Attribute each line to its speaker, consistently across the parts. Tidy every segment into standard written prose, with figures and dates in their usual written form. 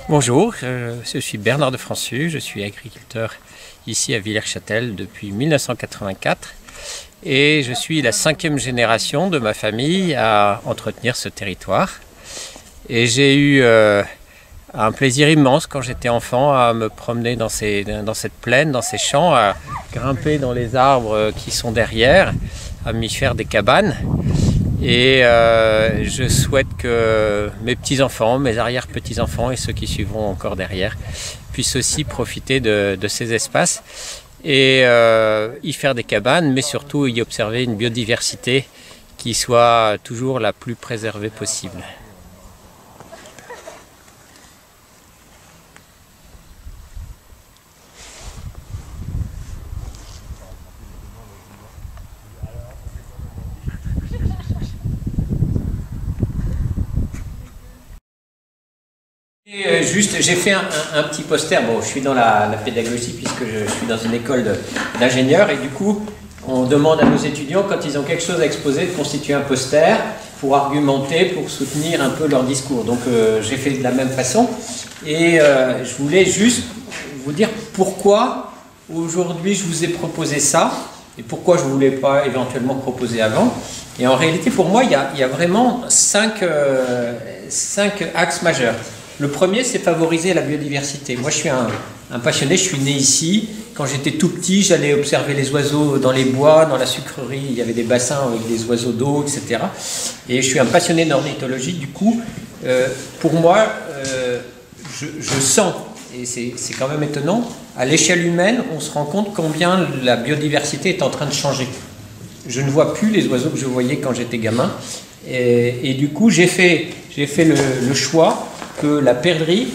Speaker 1: Bonjour, je suis Bernard de Françu, je suis agriculteur ici à Villers-Châtel depuis 1984 et je suis la 5e génération de ma famille à entretenir ce territoire. Et j'ai eu un plaisir immense quand j'étais enfant à me promener dans cette plaine, dans ces champs, à grimper dans les arbres qui sont derrière, à m'y faire des cabanes. Et je souhaite que mes petits-enfants, mes arrière-petits-enfants et ceux qui suivront encore derrière puissent aussi profiter de ces espaces et y faire des cabanes, mais surtout y observer une biodiversité qui soit toujours la plus préservée possible. J'ai fait un petit poster. Bon, je suis dans la pédagogie puisque je suis dans une école d'ingénieurs et du coup, on demande à nos étudiants, quand ils ont quelque chose à exposer, de constituer un poster pour argumenter, pour soutenir un peu leur discours. Donc, j'ai fait de la même façon et je voulais juste vous dire pourquoi aujourd'hui je vous ai proposé ça et pourquoi je ne voulais pas éventuellement proposer avant. Et en réalité, pour moi, il y a vraiment cinq axes majeurs. Le premier, c'est favoriser la biodiversité. Moi, je suis un passionné, je suis né ici. Quand j'étais tout petit, j'allais observer les oiseaux dans les bois, dans la sucrerie, il y avait des bassins avec des oiseaux d'eau, etc. Et je suis un passionné d'ornithologie. Du coup, pour moi, je sens, et c'est quand même étonnant, à l'échelle humaine, on se rend compte combien la biodiversité est en train de changer. Je ne vois plus les oiseaux que je voyais quand j'étais gamin. Et du coup, j'ai fait le choix que la perdrix,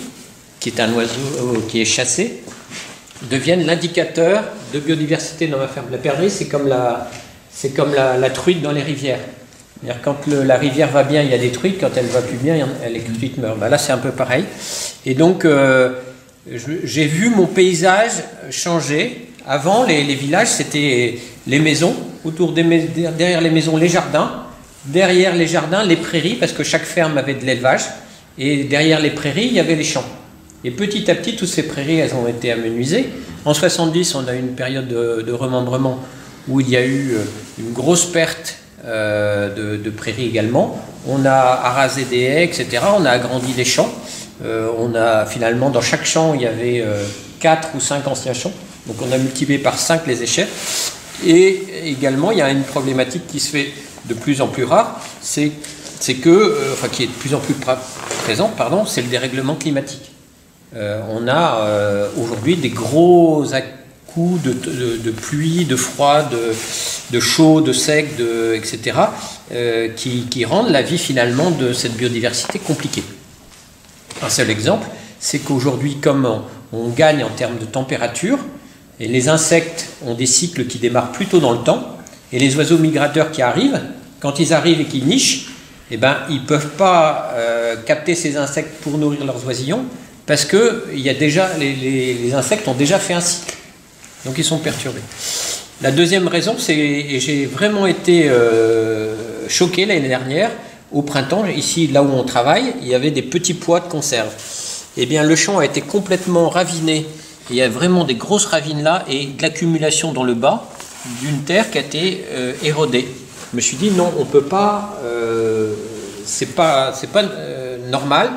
Speaker 1: qui est un oiseau qui est chassé, devienne l'indicateur de biodiversité dans ma ferme. La perdrix, c'est comme la truite dans les rivières. Quand la rivière va bien, il y a des truites, quand elle ne va plus bien, les truites meurent. Ben là, c'est un peu pareil. Et donc, j'ai vu mon paysage changer. Avant, les villages, c'était les maisons, derrière les maisons, les jardins, derrière les jardins, les prairies, parce que chaque ferme avait de l'élevage. Et derrière les prairies, il y avait les champs. Et petit à petit, toutes ces prairies, elles ont été amenuisées. En 70, on a eu une période de remembrement où il y a eu une grosse perte de prairies également. On a arasé des haies, etc. On a agrandi les champs. Finalement, dans chaque champ, il y avait 4 ou 5 anciens champs. Donc on a multiplié par 5 les échelles. Et également, il y a une problématique qui se fait de plus en plus rare, qui est de plus en plus présente, c'est le dérèglement climatique. On a aujourd'hui des gros à-coups de pluie, de froid, de chaud, de sec, etc., qui rendent la vie finalement de cette biodiversité compliquée. Un seul exemple, c'est qu'aujourd'hui, comme on gagne en termes de température, et les insectes ont des cycles qui démarrent plus tôt dans le temps, et les oiseaux migrateurs qui arrivent, quand ils arrivent et qu'ils nichent, ils ne peuvent pas capter ces insectes pour nourrir leurs oisillons parce que les insectes ont déjà fait un cycle. Donc ils sont perturbés. La deuxième raison, et j'ai vraiment été choqué l'année dernière, au printemps, ici, là où on travaille, il y avait des petits pois de conserve. Eh bien, le champ a été complètement raviné. Il y a vraiment des grosses ravines là et de l'accumulation dans le bas d'une terre qui a été érodée. Je me suis dit non, on ne peut pas, c'est pas normal.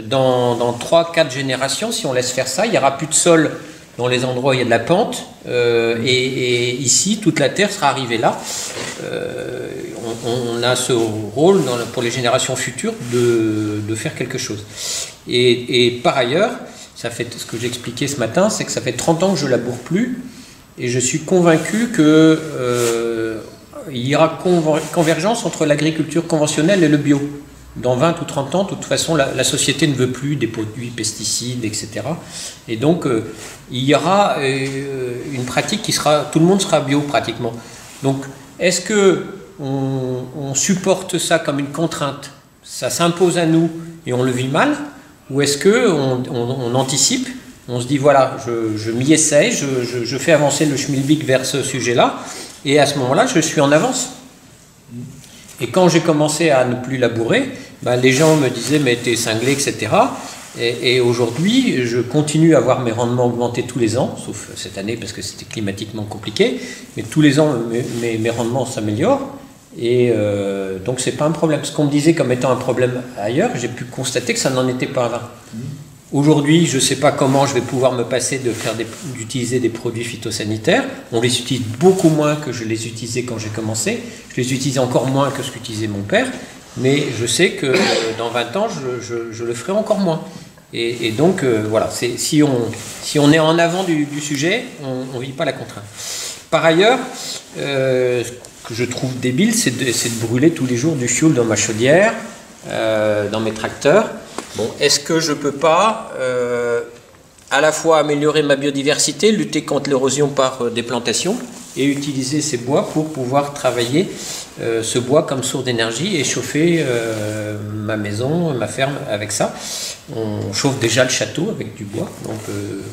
Speaker 1: Dans 3-4 générations, si on laisse faire ça, il n'y aura plus de sol dans les endroits où il y a de la pente. Et ici, toute la terre sera arrivée là. On a ce rôle pour les générations futures de faire quelque chose. Et par ailleurs, ce que j'expliquais ce matin, c'est que ça fait 30 ans que je ne laboure plus. Et je suis convaincu qu'il y aura convergence entre l'agriculture conventionnelle et le bio. Dans 20 ou 30 ans, de toute façon, la société ne veut plus des produits pesticides, etc. Et donc, il y aura une pratique tout le monde sera bio pratiquement. Donc, est-ce qu'on supporte ça comme une contrainte? Ça s'impose à nous et on le vit mal? Ou est-ce qu'on anticipe? On se dit, voilà, je m'y essaye, je fais avancer le schmilblick vers ce sujet-là, et à ce moment-là, je suis en avance. Et quand j'ai commencé à ne plus labourer, les gens me disaient, mais t'es cinglé, etc. Et aujourd'hui, je continue à voir mes rendements augmenter tous les ans, sauf cette année parce que c'était climatiquement compliqué, mais tous les ans, mes rendements s'améliorent. Et donc c'est pas un problème. Ce qu'on me disait comme étant un problème ailleurs, j'ai pu constater que ça n'en était pas là. Aujourd'hui, je ne sais pas comment je vais pouvoir me passer d'utiliser des produits phytosanitaires. On les utilise beaucoup moins que je les utilisais quand j'ai commencé. Je les utilise encore moins que ce qu'utilisait mon père. Mais je sais que dans 20 ans, je le ferai encore moins. Et donc, voilà, si on est en avant du sujet, on ne vit pas la contrainte. Par ailleurs, ce que je trouve débile, c'est de brûler tous les jours du fioul dans ma chaudière, dans mes tracteurs. Bon, est-ce que je ne peux pas à la fois améliorer ma biodiversité, lutter contre l'érosion par des plantations et utiliser ces bois pour pouvoir travailler ce bois comme source d'énergie et chauffer ma maison, ma ferme avec ça. On chauffe déjà le château avec du bois, donc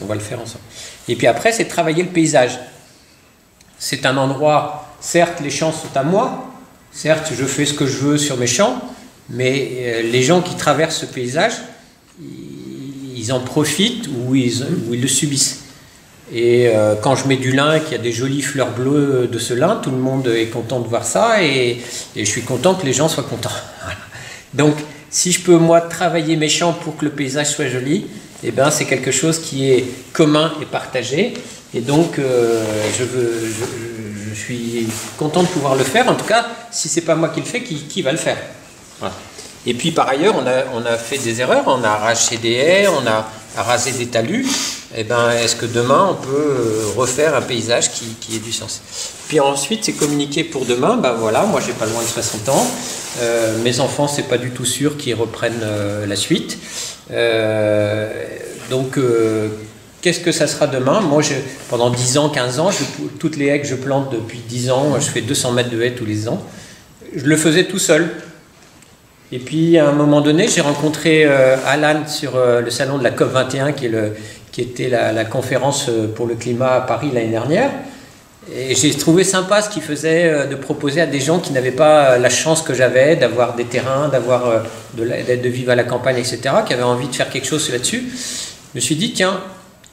Speaker 1: on va le faire ensemble. Et puis après, c'est travailler le paysage. C'est un endroit, certes les champs sont à moi, certes je fais ce que je veux sur mes champs, mais les gens qui traversent ce paysage, ils en profitent ou ils le subissent. Et quand je mets du lin, qu'il y a des jolies fleurs bleues de ce lin, tout le monde est content de voir ça et je suis content que les gens soient contents. Voilà. Donc si je peux moi travailler mes champs pour que le paysage soit joli, eh ben, c'est quelque chose qui est commun et partagé. Et donc je suis content de pouvoir le faire. En tout cas, si c'est pas moi qui le fais, qui va le faire? Voilà. Et puis par ailleurs, on a fait des erreurs, on a arraché des haies, on a rasé des talus. Eh ben, est-ce que demain on peut refaire un paysage qui ait du sens? Puis ensuite, c'est communiquer pour demain. Ben voilà, moi j'ai pas loin de 60 ans. Mes enfants, c'est pas du tout sûr qu'ils reprennent la suite. Donc, qu'est-ce que ça sera demain? Moi, pendant 10 ans, 15 ans, toutes les haies que je plante depuis 10 ans, je fais 200 mètres de haies tous les ans. Je le faisais tout seul. Et puis, à un moment donné, j'ai rencontré Alan sur le salon de la COP21, qui était la conférence pour le climat à Paris l'année dernière. Et j'ai trouvé sympa ce qu'il faisait de proposer à des gens qui n'avaient pas la chance que j'avais d'avoir des terrains, de vivre à la campagne, etc., qui avaient envie de faire quelque chose là-dessus. Je me suis dit, tiens,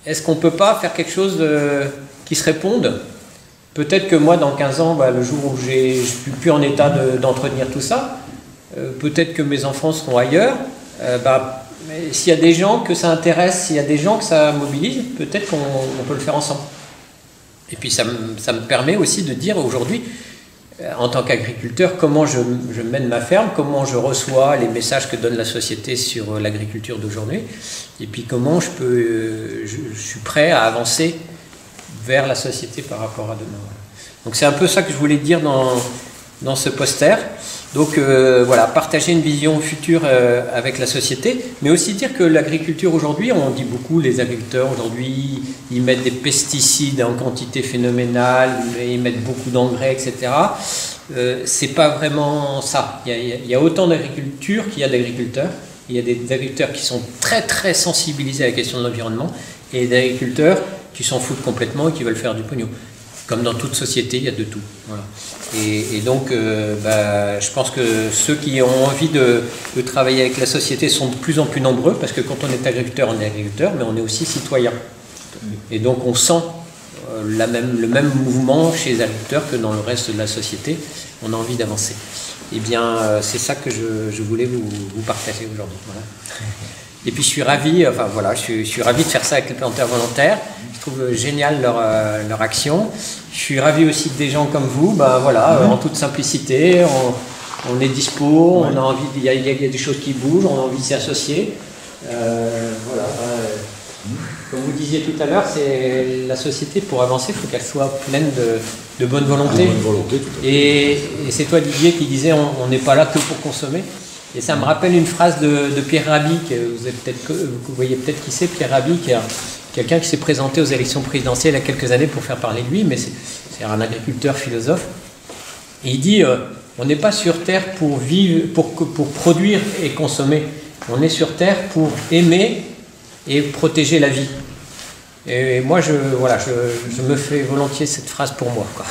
Speaker 1: est-ce qu'on ne peut pas faire quelque chose qui se réponde? Peut-être que moi, dans 15 ans, le jour où je ne suis plus en état d'entretenir tout ça, peut-être que mes enfants seront ailleurs. S'il y a des gens que ça intéresse, s'il y a des gens que ça mobilise, peut-être qu'on peut le faire ensemble. Et puis ça me permet aussi de dire aujourd'hui, en tant qu'agriculteur, comment je mène ma ferme, comment je reçois les messages que donne la société sur l'agriculture d'aujourd'hui, et puis comment je suis prêt à avancer vers la société par rapport à demain. Donc c'est un peu ça que je voulais dire dans ce poster. Donc voilà, partager une vision future avec la société, mais aussi dire que l'agriculture aujourd'hui, on dit beaucoup, les agriculteurs aujourd'hui, ils mettent des pesticides en quantité phénoménale, ils mettent beaucoup d'engrais, etc. C'est pas vraiment ça. Il y a autant d'agriculture qu'il y a d'agriculteurs. Il y a des agriculteurs qui sont très très sensibilisés à la question de l'environnement et des agriculteurs qui s'en foutent complètement et qui veulent faire du pognon. Comme dans toute société, il y a de tout. Voilà. Et donc, je pense que ceux qui ont envie de travailler avec la société sont de plus en plus nombreux, parce que quand on est agriculteur, mais on est aussi citoyen. Et donc, on sent le même mouvement chez les agriculteurs que dans le reste de la société. On a envie d'avancer. Eh bien, c'est ça que je voulais vous partager aujourd'hui. Voilà. Et puis je suis ravi de faire ça avec les planteurs volontaires. Je trouve génial leur action. Je suis ravi aussi que des gens comme vous, en toute simplicité, on est dispo, on a envie, il y a des choses qui bougent, on a envie de s'y associer. Comme vous disiez tout à l'heure, c'est la société, pour avancer, il faut qu'elle soit pleine de bonne volonté. Et c'est toi, Didier, qui disais on n'est pas là que pour consommer. Et ça me rappelle une phrase de Pierre Rabhi, que vous voyez peut-être qui c'est, Pierre Rabhi, qui est quelqu'un qui s'est présenté aux élections présidentielles il y a quelques années pour faire parler de lui, mais c'est un agriculteur philosophe. Et il dit on n'est pas sur Terre pour vivre, pour produire et consommer. On est sur Terre pour aimer et protéger la vie. Et moi, je me fais volontiers cette phrase pour moi, quoi.